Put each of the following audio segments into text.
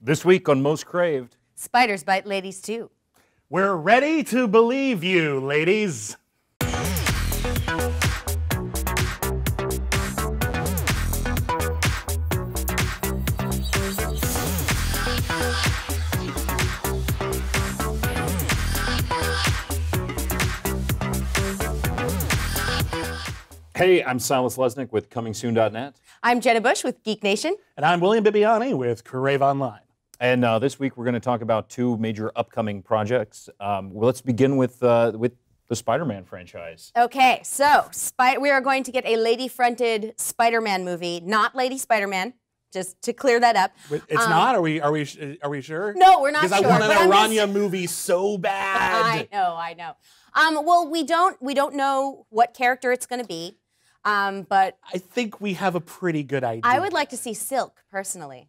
This week on Most Craved. Spiders bite ladies too. We're ready to believe you, ladies. Hey, I'm Silas Lesnick with ComingSoon.net. I'm Jenna Bush with Geek Nation. And I'm William Bibiani with Crave Online. And this week we're going to talk about two major upcoming projects. Well, let's begin with the Spider-Man franchise. Okay, so we are going to get a lady-fronted Spider-Man movie, not Lady Spider-Man. Just to clear that up. It's not? Are we sure? No, we're not sure. Because I want an Aranya movie so bad. I know. Well, we don't know what character it's going to be, but I think we have a pretty good idea. I would like to see Silk personally.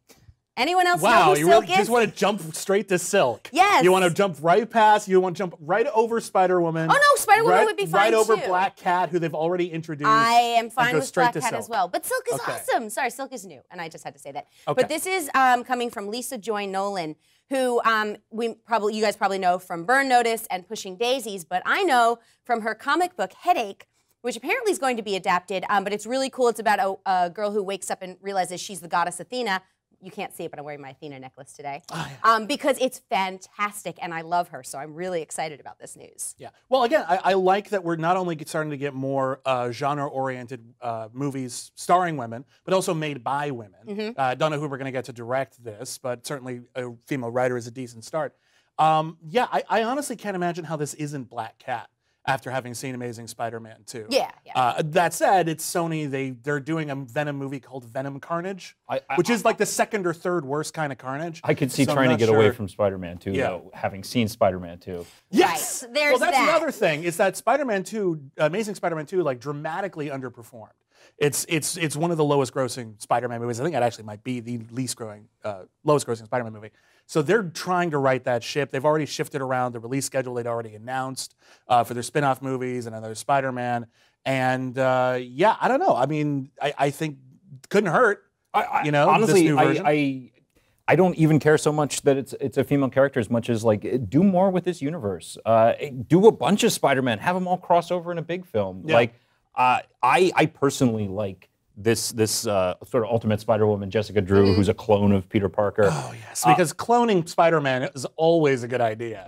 Anyone else know Wow, who you Silk really is? just want to jump straight to Silk. Yes. You want to jump right past, you want to jump right over Spider-Woman. Oh no, Spider-Woman would be fine right over too. Black Cat, who they've already introduced. I am fine with Black Cat Silk. as well. But Silk is Okay. awesome. Sorry, Silk is new, and I just had to say that. Okay. But this is coming from Lisa Joy Nolan, who you guys probably know from Burn Notice and Pushing Daisies, but I know from her comic book Headache, which apparently is going to be adapted, but it's really cool. It's about a girl who wakes up and realizes she's the goddess Athena. You can't see it, but I'm wearing my Athena necklace today. Oh, yeah. Because it's fantastic, and I love her, so I'm really excited about this news. Yeah. Well, again, I like that we're not only starting to get more genre-oriented movies starring women, but also made by women. Mm-hmm. I don't know who we're going to get to direct this, but certainly a female writer is a decent start. Yeah, I honestly can't imagine how this isn't Black Cat after having seen Amazing Spider-Man 2. Yeah. That said, it's Sony. They're doing a Venom movie called Venom Carnage, which is like the second or third worst kind of Carnage. I could see trying to get away from Spider-Man 2, though, having seen Spider-Man 2. Yes! Right. There's that's that. the other thing, is that Spider-Man 2, Amazing Spider-Man 2, like dramatically underperformed. It's one of the lowest grossing Spider-Man movies. I think it actually might be the lowest grossing Spider-Man movie. So they're trying to right that ship. They've already shifted around the release schedule they'd already announced for their spin-off movies and another Spider-Man. And yeah, I don't know. I mean, I think couldn't hurt. Honestly, this new version. I don't even care so much that it's a female character as much as like do more with this universe. Do a bunch of Spider-Man. Have them all cross over in a big film. Yeah. Like I personally like this sort of Ultimate Spider-Woman, Jessica Drew, who's a clone of Peter Parker. Oh yes, because cloning Spider-Man is always a good idea.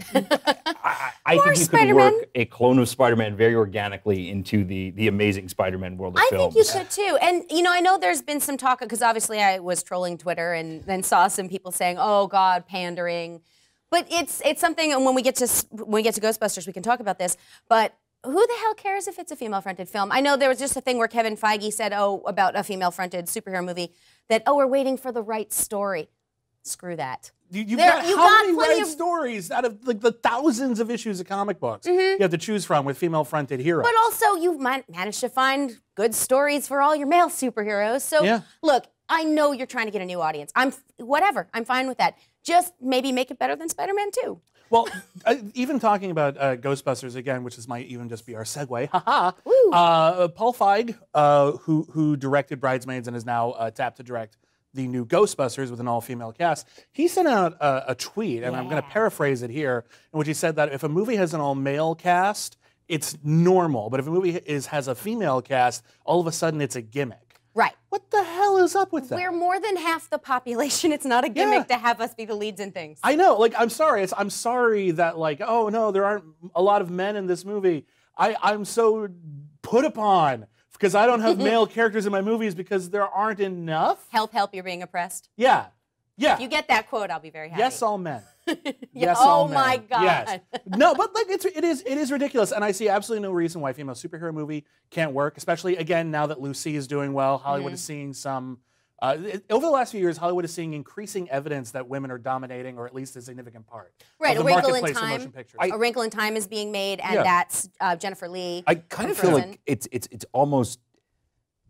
I think you could work a clone of Spider-Man very organically into the Amazing Spider-Man world of films. I think you could too. And I know there's been some talk, because obviously I was trolling Twitter and then saw some people saying, "Oh God, pandering." But it's something. And when we get to Ghostbusters, we can talk about this. But who the hell cares if it's a female-fronted film? I know there was just a thing where Kevin Feige said, about a female-fronted superhero movie, that, we're waiting for the right story. Screw that. You've got how many right stories out of like the thousands of issues of comic books you have to choose from with female-fronted heroes? But also, you've managed to find good stories for all your male superheroes. So, look, I know you're trying to get a new audience. Whatever. I'm fine with that. Just maybe make it better than Spider-Man 2. Well, even talking about Ghostbusters again, which might even just be our segue, Paul Feig, who directed Bridesmaids and is now tapped to direct the new Ghostbusters with an all-female cast, he sent out a tweet, and I'm going to paraphrase it here, in which he said that if a movie has an all-male cast, it's normal, but if a movie has a female cast, all of a sudden it's a gimmick. Right. What the hell is up with that? We're more than half the population. It's not a gimmick to have us be the leads in things. I know. Like, I'm sorry. I'm sorry that, like, oh, no, there aren't a lot of men in this movie. I'm so put upon because I don't have male characters in my movies because there aren't enough. Help, you're being oppressed. Yeah. If you get that quote, I'll be very happy. Yes, all men. Yes, all men. My God. Yes. No, but like it is ridiculous, and I see absolutely no reason why a female superhero movie can't work. Especially again now that Lucy is doing well, Hollywood is seeing some. Over the last few years, Hollywood is seeing increasing evidence that women are dominating, or at least a significant part. Right, of the A Wrinkle in marketplace Time. in motion pictures. A Wrinkle in Time is being made, and that's Jennifer Lee. I kind of feel like it's almost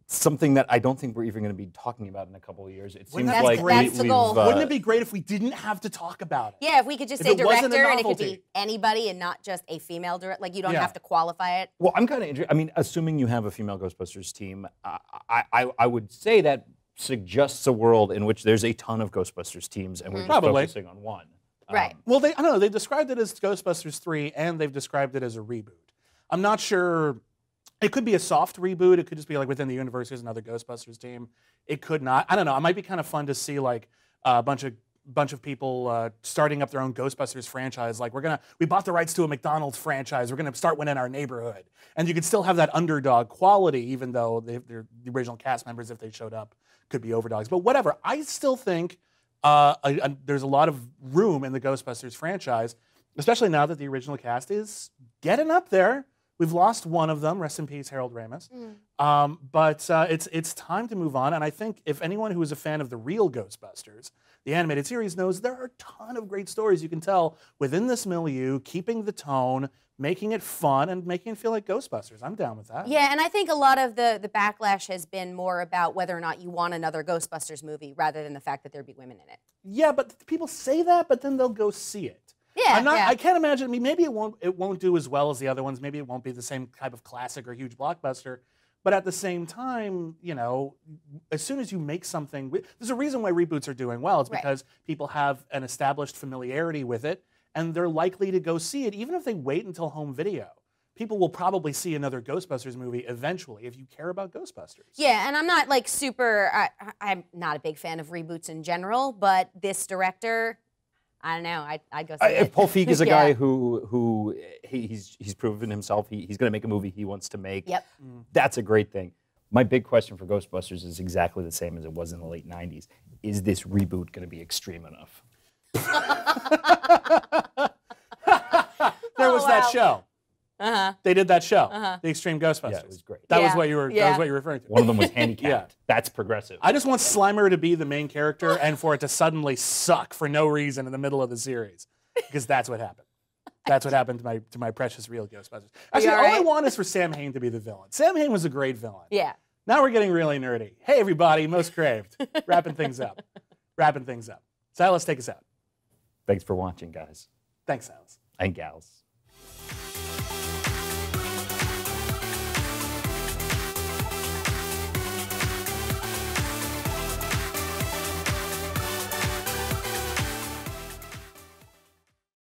something that I don't think we're even going to be talking about in a couple of years. It seems like that's the goal. Wouldn't it be great if we didn't have to talk about it? Yeah, if we could just say director and it could be anybody and not just a female director. Like you don't have to qualify it. Well, I'm kind of interested. I mean, assuming you have a female Ghostbusters team, I would say that suggests a world in which there's a ton of Ghostbusters teams, and we're just Probably. focusing on one. Right. Well, I don't know. They described it as Ghostbusters 3, and they've described it as a reboot. I'm not sure. It could be a soft reboot. It could just be like within the universe, there's another Ghostbusters team. It could not. I don't know. It might be kind of fun to see like a bunch of people starting up their own Ghostbusters franchise. Like we bought the rights to a McDonald's franchise. We're gonna start one in our neighborhood, and you could still have that underdog quality, even though they're the original cast members, if they showed up, could be overdogs. But whatever. I still think there's a lot of room in the Ghostbusters franchise, especially now that the original cast is getting up there. We've lost one of them. Rest in peace, Harold Ramis. But it's time to move on. And I think if anyone who is a fan of the real Ghostbusters, the animated series, knows there are a ton of great stories you can tell within this milieu, keeping the tone, making it fun, and making it feel like Ghostbusters. I'm down with that. Yeah, and I think a lot of the backlash has been more about whether or not you want another Ghostbusters movie rather than the fact that there'd be women in it. Yeah, but people say that, but then they'll go see it. Yeah, I can't imagine. I mean, maybe it won't do as well as the other ones. Maybe it won't be the same type of classic or huge blockbuster. But at the same time, you know, as soon as you make something, there's a reason why reboots are doing well. It's because people have an established familiarity with it, and they're likely to go see it, even if they wait until home video. People will probably see another Ghostbusters movie eventually if you care about Ghostbusters. Yeah, and I'm not like I'm not a big fan of reboots in general, but this director, I don't know. I'd go see it. Paul Feig is a guy who he's proven himself. He's going to make a movie he wants to make. Yep. That's a great thing. My big question for Ghostbusters is exactly the same as it was in the late 90s. Is this reboot going to be extreme enough? There was that show. Uh-huh. They did that show, The Extreme Ghostbusters. Yeah, it was great. That was what you were. That was what you were referring to. One of them was handicapped. That's progressive. I just want Slimer to be the main character and for it to suddenly suck for no reason in the middle of the series, because that's what happened. That's what happened to my precious real Ghostbusters. Actually, all I want is for Sam Hain to be the villain. Sam Hain was a great villain. Yeah. Now we're getting really nerdy. Hey, everybody, Most Craved. Wrapping things up. Silas, take us out. Thanks for watching, guys. Thanks, Silas. And gals.